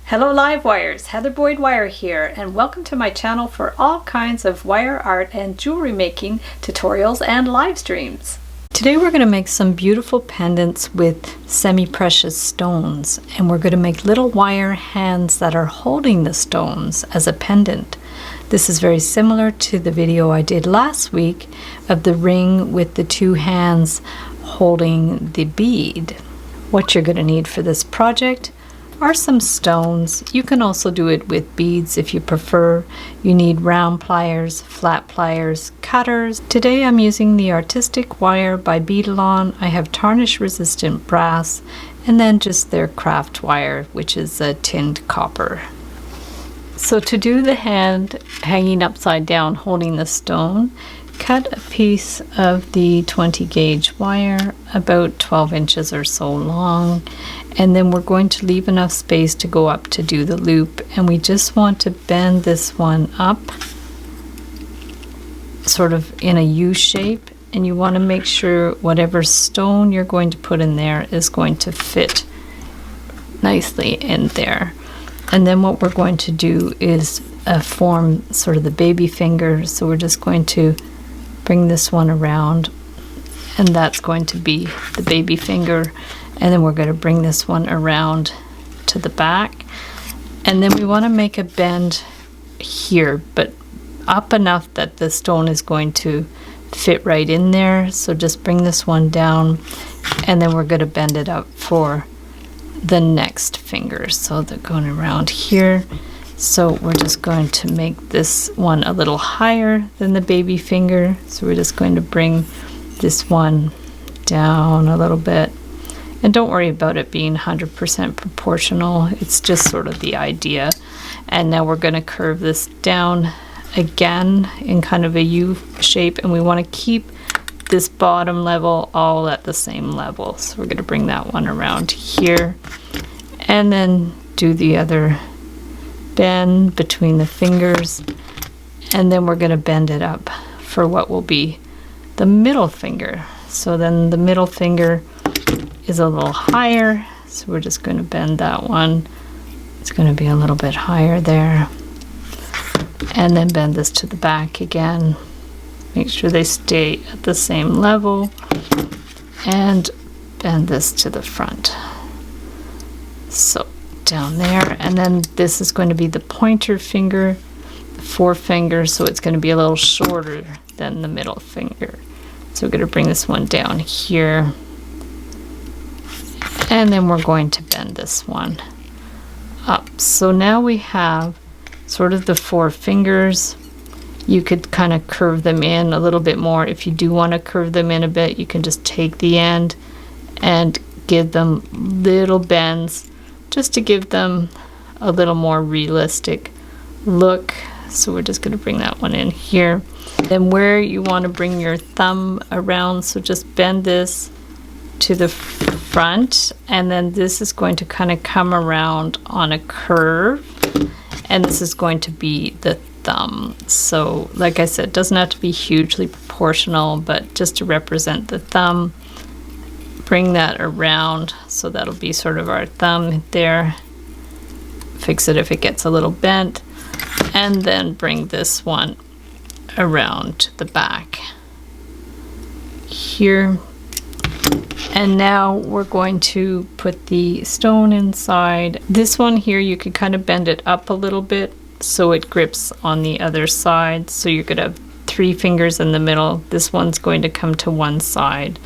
Hello live wires, Heather Boyd Wire here, and welcome to my channel for all kinds of wire art and jewelry making tutorials and live streams. Today we're going to make some beautiful pendants with semi-precious stones, and we're going to make little wire hands that are holding the stones as a pendant. This is very similar to the video I did last week of the ring with the two hands holding the bead. What you're going to need for this project are some stones. You can also do it with beads if you prefer. You need round pliers, flat pliers, cutters. Today I'm using the Artistic Wire by Beadalon. I have tarnish resistant brass and then just their craft wire, which is a tinned copper. So to do the hand hanging upside down holding the stone, cut a piece of the 20 gauge wire about 12 inches or so long, and then we're going to leave enough space to go up to do the loop, and we just want to bend this one up sort of in a U shape, and you want to make sure whatever stone you're going to put in there is going to fit nicely in there. And then what we're going to do is form sort of the baby finger, so we're just going to bring this one around, and that's going to be the baby finger, and then we're going to bring this one around to the back, and then we want to make a bend here, but up enough that the stone is going to fit right in there. So just bring this one down, and then we're going to bend it up for the next finger, so they're going around here. So we're just going to make this one a little higher than the baby finger. So we're just going to bring this one down a little bit. And don't worry about it being 100% proportional. It's just sort of the idea. And now we're going to curve this down again in kind of a U shape. And we want to keep this bottom level all at the same level. So we're going to bring that one around here. And then do the other bend between the fingers, and then we're going to bend it up for what will be the middle finger. So then the middle finger is a little higher, so we're just going to bend that one. It's going to be a little bit higher there, and then bend this to the back again. Make sure they stay at the same level, and bend this to the front. So down there, and then this is going to be the pointer finger, the forefinger, so it's going to be a little shorter than the middle finger. So we're going to bring this one down here, and then we're going to bend this one up. So now we have sort of the four fingers. You could kind of curve them in a little bit more. If you do want to curve them in a bit, you can just take the end and give them little bends, just to give them a little more realistic look. So we're just going to bring that one in here. Then where you want to bring your thumb around, so just bend this to the front, and then this is going to kind of come around on a curve, and this is going to be the thumb. So like I said, it doesn't have to be hugely proportional, but just to represent the thumb, bring that around, so that'll be sort of our thumb there. Fix it if it gets a little bent, and then bring this one around to the back here. And now we're going to put the stone inside. This one here, you could kind of bend it up a little bit so it grips on the other side. So you're going to have three fingers in the middle. This one's going to come to one side,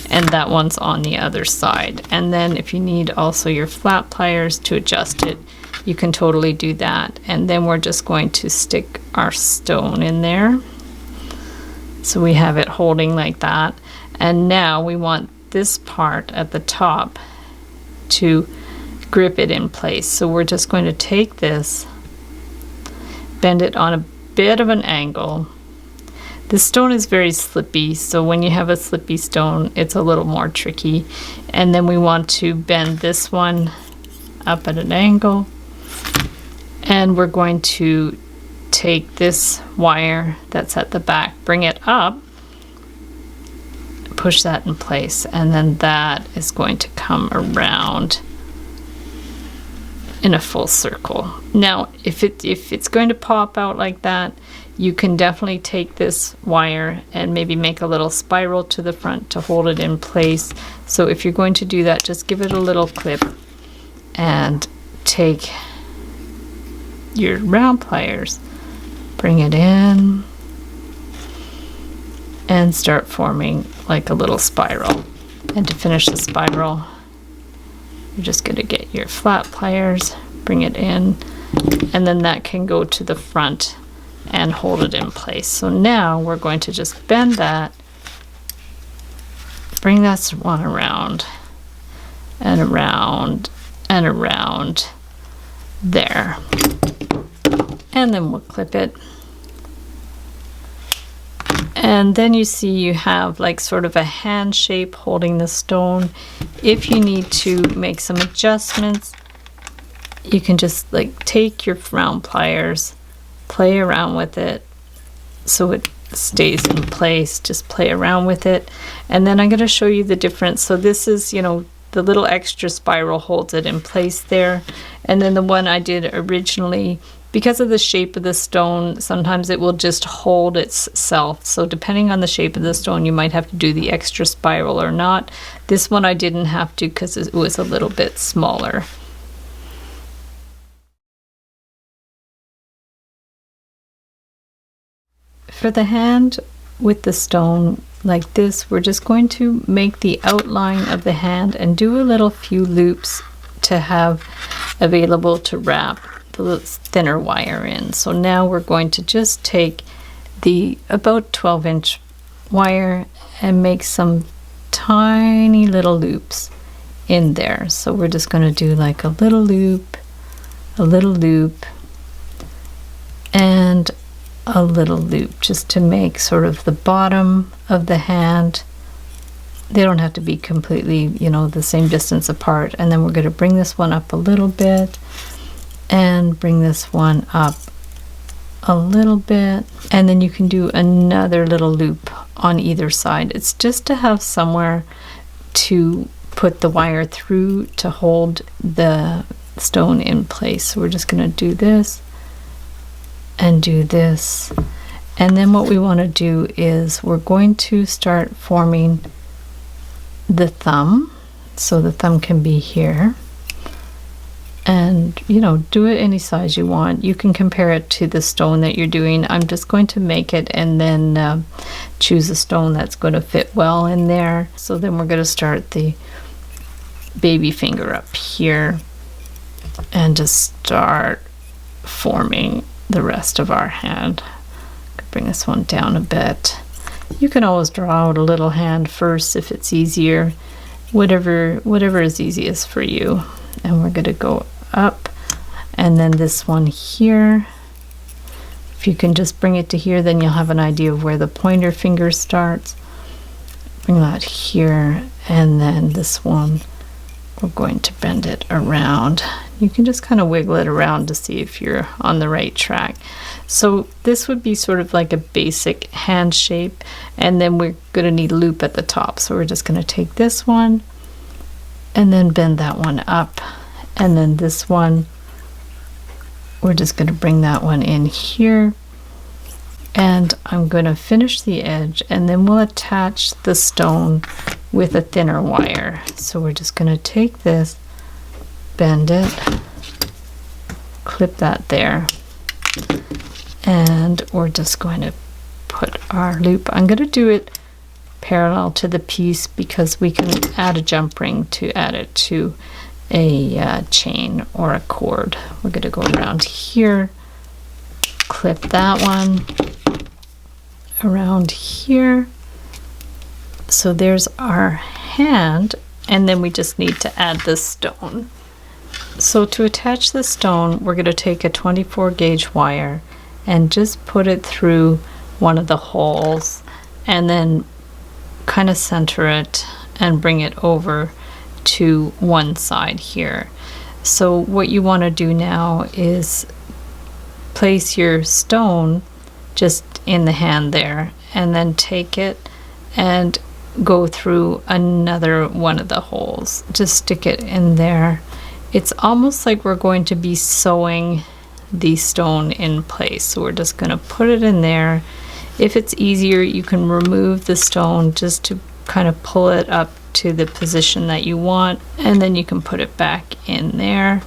and that one's on the other side. And then if you need also your flat pliers to adjust it, you can totally do that. And then we're just going to stick our stone in there, so we have it holding like that. And now we want this part at the top to grip it in place. So we're just going to take this, bend it on a bit of an angle. This stone is very slippy, so when you have a slippy stone, it's a little more tricky. And then we want to bend this one up at an angle, and we're going to take this wire that's at the back, bring it up, push that in place, and then that is going to come around in a full circle. Now, if it's going to pop out like that, you can definitely take this wire and maybe make a little spiral to the front to hold it in place. So if you're going to do that, just give it a little clip and take your round pliers, bring it in, and start forming like a little spiral. And to finish the spiral, you're just going to get your flat pliers, bring it in, and then that can go to the front and hold it in place. So now we're going to just bend that, bring that one around and around and around there. And then we'll clip it. And then you see you have like sort of a hand shape holding the stone. If you need to make some adjustments, you can just like take your round pliers, play around with it so it stays in place. Just play around with it. And then I'm going to show you the difference. So this is, you know, the little extra spiral holds it in place there. And then the one I did originally, because of the shape of the stone, sometimes it will just hold itself. So depending on the shape of the stone, you might have to do the extra spiral or not. This one I didn't have to because it was a little bit smaller. For the hand with the stone like this, we're just going to make the outline of the hand and do a little few loops to have available to wrap the thinner wire in. So now we're going to just take the about 12-inch wire and make some tiny little loops in there. So we're just going to do like a little loop, and a little loop, just to make sort of the bottom of the hand. They don't have to be completely, you know, the same distance apart. And then we're going to bring this one up a little bit and bring this one up a little bit, and then you can do another little loop on either side. It's just to have somewhere to put the wire through to hold the stone in place. So we're just going to do this and do this, and then what we want to do is we're going to start forming the thumb. So the thumb can be here, and you know, do it any size you want. You can compare it to the stone that you're doing. I'm just going to make it and then choose a stone that's going to fit well in there. So then we're going to start the baby finger up here and just start forming the rest of our hand. Could bring this one down a bit. You can always draw out a little hand first if it's easier, whatever is easiest for you. And we're going to go up, and then this one here, if you can just bring it to here, then you'll have an idea of where the pointer finger starts. Bring that here, and then this one we're going to bend it around. You can just kind of wiggle it around to see if you're on the right track. So this would be sort of like a basic hand shape, and then we're going to need a loop at the top. So we're just going to take this one and then bend that one up, and then this one we're just going to bring that one in here, and I'm going to finish the edge, and then we'll attach the stone with a thinner wire. So we're just going to take this, bend it, clip that there, and we're just going to put our loop. I'm going to do it parallel to the piece because we can add a jump ring to add it to a chain or a cord. We're going to go around here, clip that one around here. So there's our hand, and then we just need to add this stone. So to attach the stone, we're going to take a 24 gauge wire and just put it through one of the holes, and then kind of center it and bring it over to one side here. So what you want to do now is place your stone just in the hand there, and then take it and go through another one of the holes. Just stick it in there it's almost like we're going to be sewing the stone in place. So we're just going to put it in there. If it's easier, you can remove the stone just to kind of pull it up to the position that you want, and then you can put it back in there.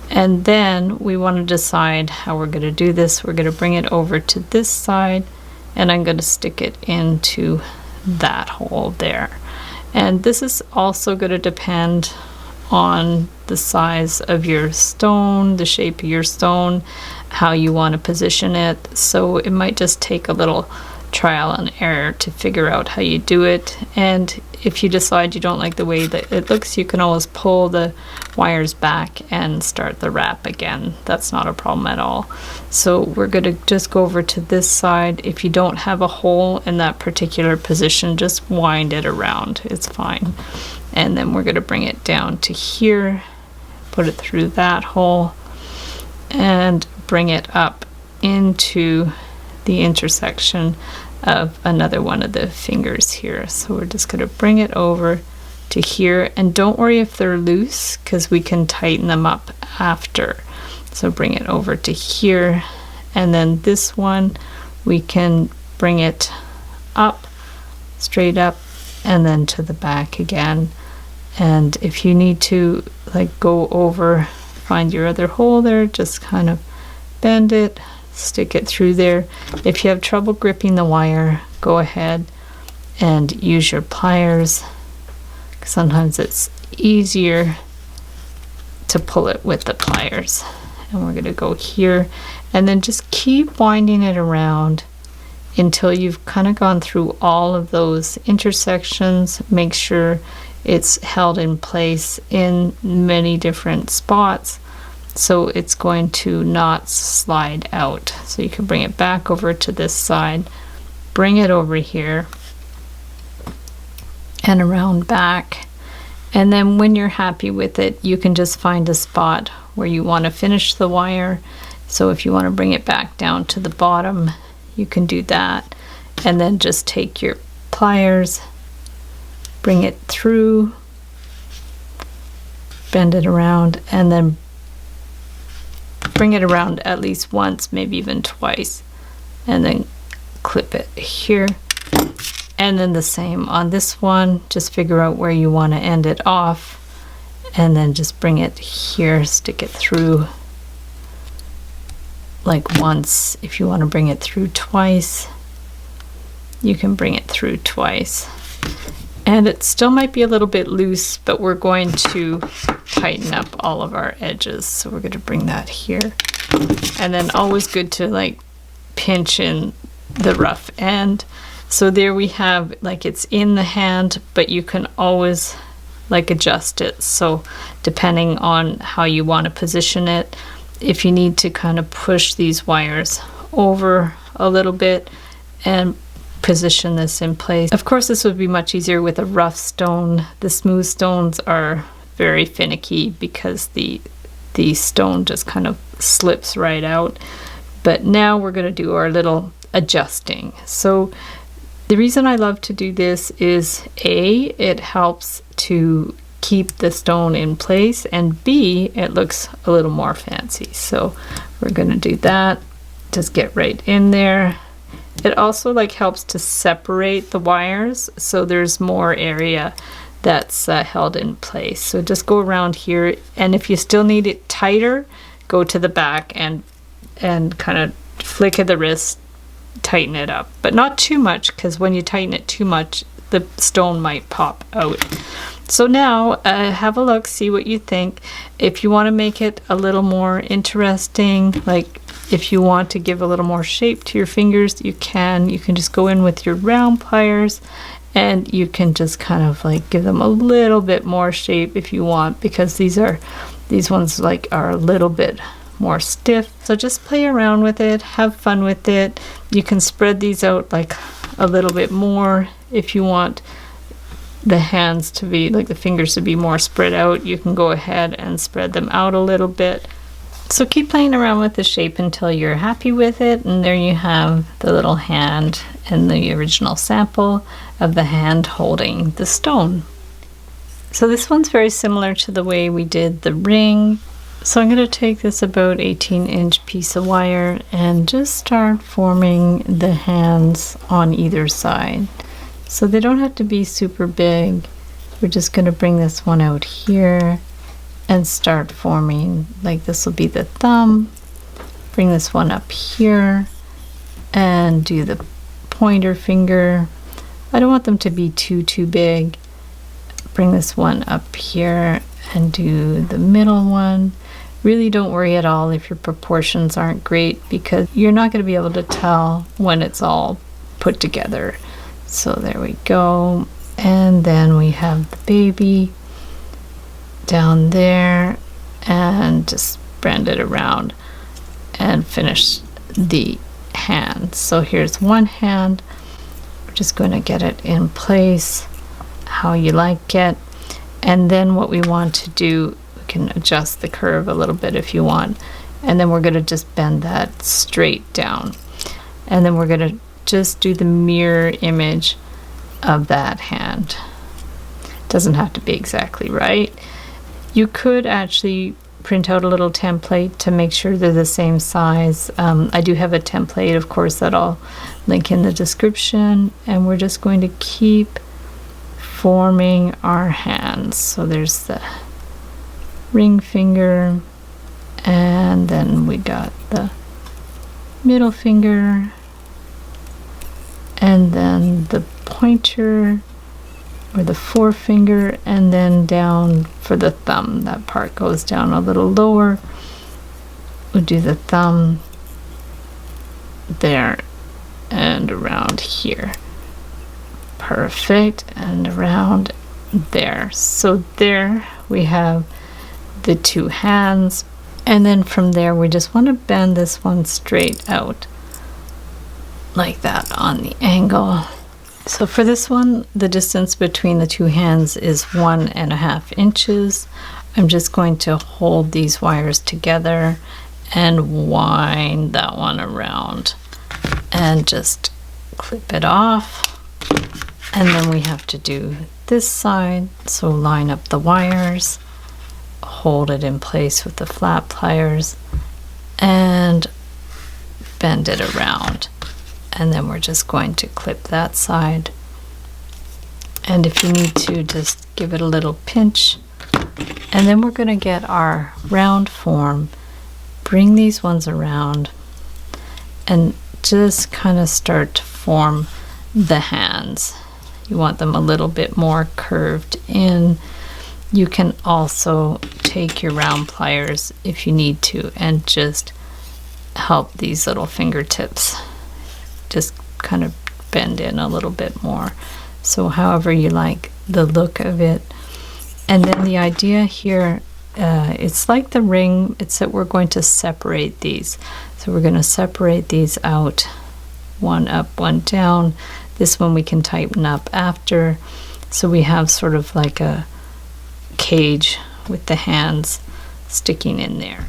And then we want to decide how we're going to do this. We're going to bring it over to this side, and I'm going to stick it into that hole there. And this is also going to depend on the size of your stone, the shape of your stone, how you want to position it. So it might just take a little trial and error to figure out how you do it. And if you decide you don't like the way that it looks, you can always pull the wires back and start the wrap again. That's not a problem at all. So we're going to just go over to this side. If you don't have a hole in that particular position, just wind it around. It's fine. And then we're going to bring it down to here, put it through that hole, and bring it up into the intersection of another one of the fingers here. So we're just going to bring it over to here, and don't worry if they're loose, because we can tighten them up after. So bring it over to here, and then this one we can bring it up, straight up, and then to the back again. And if you need to like go over, find your other hole there, just kind of bend it, stick it through there. If you have trouble gripping the wire, go ahead and use your pliers. Sometimes it's easier to pull it with the pliers. And we're going to go here, and then just keep winding it around until you've kind of gone through all of those intersections. Make sure it's held in place in many different spots, so it's going to not slide out. So you can bring it back over to this side, bring it over here, and around back. And then when you're happy with it, you can just find a spot where you want to finish the wire. So if you want to bring it back down to the bottom, you can do that. And then just take your pliers, bring it through, bend it around, and then bring it around at least once, maybe even twice, and then clip it here. And then the same on this one, just figure out where you want to end it off, and then just bring it here, stick it through like once. If you want to bring it through twice, you can bring it through twice. And it still might be a little bit loose, but we're going to tighten up all of our edges. So we're going to bring that here. And then always good to like pinch in the rough end. So there we have, like, it's in the hand, but you can always like adjust it. So depending on how you want to position it, if you need to kind of push these wires over a little bit and position this in place. Of course, this would be much easier with a rough stone. The smooth stones are very finicky because the stone just kind of slips right out. But now we're going to do our little adjusting. So the reason I love to do this is A, it helps to keep the stone in place, and B, it looks a little more fancy. So we're going to do that. Just get right in there. It also like helps to separate the wires, so there's more area that's held in place. So just go around here, and if you still need it tighter, go to the back and kind of flick of the wrist, tighten it up, but not too much, because when you tighten it too much, the stone might pop out. So now have a look, see what you think. If you want to make it a little more interesting, like if you want to give a little more shape to your fingers, you can just go in with your round pliers, and you can just kind of like give them a little bit more shape if you want, because these ones like are a little bit more stiff. So just play around with it, have fun with it. You can spread these out like a little bit more if you want the hands to be, like the fingers to be more spread out. You can go ahead and spread them out a little bit. So keep playing around with the shape until you're happy with it, and there you have the little hand and the original sample of the hand holding the stone. So this one's very similar to the way we did the ring. So I'm going to take this about 18-inch piece of wire and just start forming the hands on either side. So they don't have to be super big. We're just going to bring this one out here and start forming, like this will be the thumb. Bring this one up here and do the pointer finger. I don't want them to be too big. Bring this one up here and do the middle one. Really don't worry at all if your proportions aren't great, because you're not going to be able to tell when it's all put together. So there we go. And then we have the baby down there, and just bend it around and finish the hand. So here's one hand. We're just going to get it in place how you like it. And then what we want to do, we can adjust the curve a little bit if you want, and then we're going to just bend that straight down, and then we're going to just do the mirror image of that hand. Doesn't have to be exactly right. You could actually print out a little template to make sure they're the same size. I do have a template, of course, that I'll link in the description, and we're just going to keep forming our hands. So there's the ring finger, and then we got the middle finger, and then the pointer or the forefinger, and then down for the thumb. That part goes down a little lower. We'll do the thumb there and around here. Perfect, and around there. So there we have the two hands, and then from there we just want to bend this one straight out like that on the angle. So for this one, the distance between the two hands is 1.5 inches. I'm just going to hold these wires together and wind that one around and just clip it off. And then we have to do this side. So line up the wires, hold it in place with the flat pliers, and bend it around. And then we're just going to clip that side. And if you need to, just give it a little pinch. And then we're going to get our round form, bring these ones around, and just kind of start to form the hands. You want them a little bit more curved in. You can also take your round pliers if you need to and just help these little fingertips just kind of bend in a little bit more. So however you like the look of it. And then the idea here, it's like the ring, it's that we're going to separate these. So we're going to separate these out, one up, one down. This one we can tighten up after. So we have sort of like a cage with the hands sticking in there.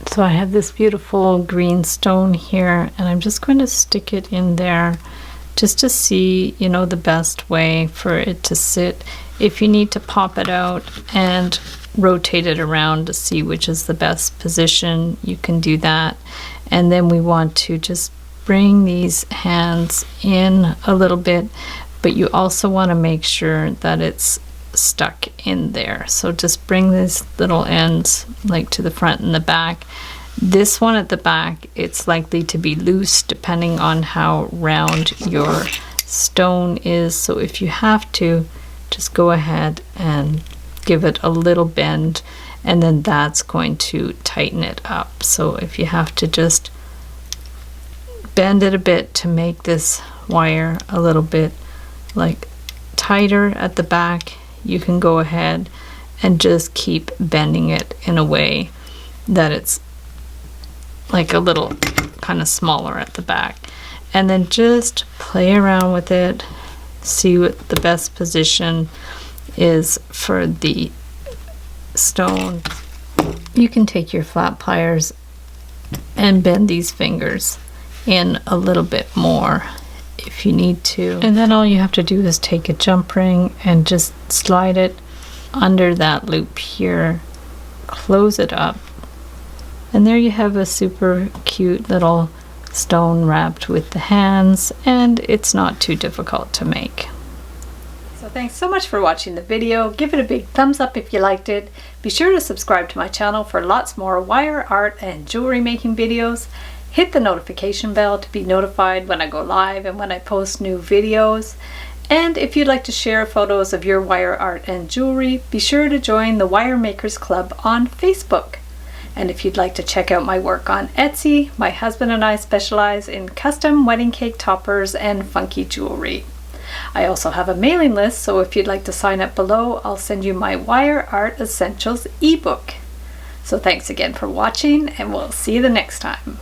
So I have this beautiful green stone here, and I'm just going to stick it in there just to see, you know, the best way for it to sit. If you need to pop it out and rotate it around to see which is the best position, you can do that. And then we want to just bring these hands in a little bit, but you also want to make sure that it's stuck in there. So just bring these little ends like to the front and the back. This one at the back, it's likely to be loose depending on how round your stone is. So if you have to, just go ahead and give it a little bend, and then that's going to tighten it up. So if you have to just bend it a bit to make this wire a little bit like tighter at the back, you can go ahead and just keep bending it in a way that it's like a little kind of smaller at the back. And then just play around with it, see what the best position is for the stone. You can take your flat pliers and bend these fingers in a little bit more if you need to. And then all you have to do is take a jump ring and just slide it under that loop here, close it up, and there you have a super cute little stone wrapped with the hands, and it's not too difficult to make. So thanks so much for watching the video. Give it a big thumbs up if you liked it. Be sure to subscribe to my channel for lots more wire art and jewelry making videos. Hit the notification bell to be notified when I go live and when I post new videos. And if you'd like to share photos of your wire art and jewelry, be sure to join the Wire Makers Club on Facebook. And if you'd like to check out my work on Etsy, my husband and I specialize in custom wedding cake toppers and funky jewelry. I also have a mailing list, so if you'd like to sign up below, I'll send you my Wire Art Essentials ebook. So thanks again for watching, and we'll see you the next time.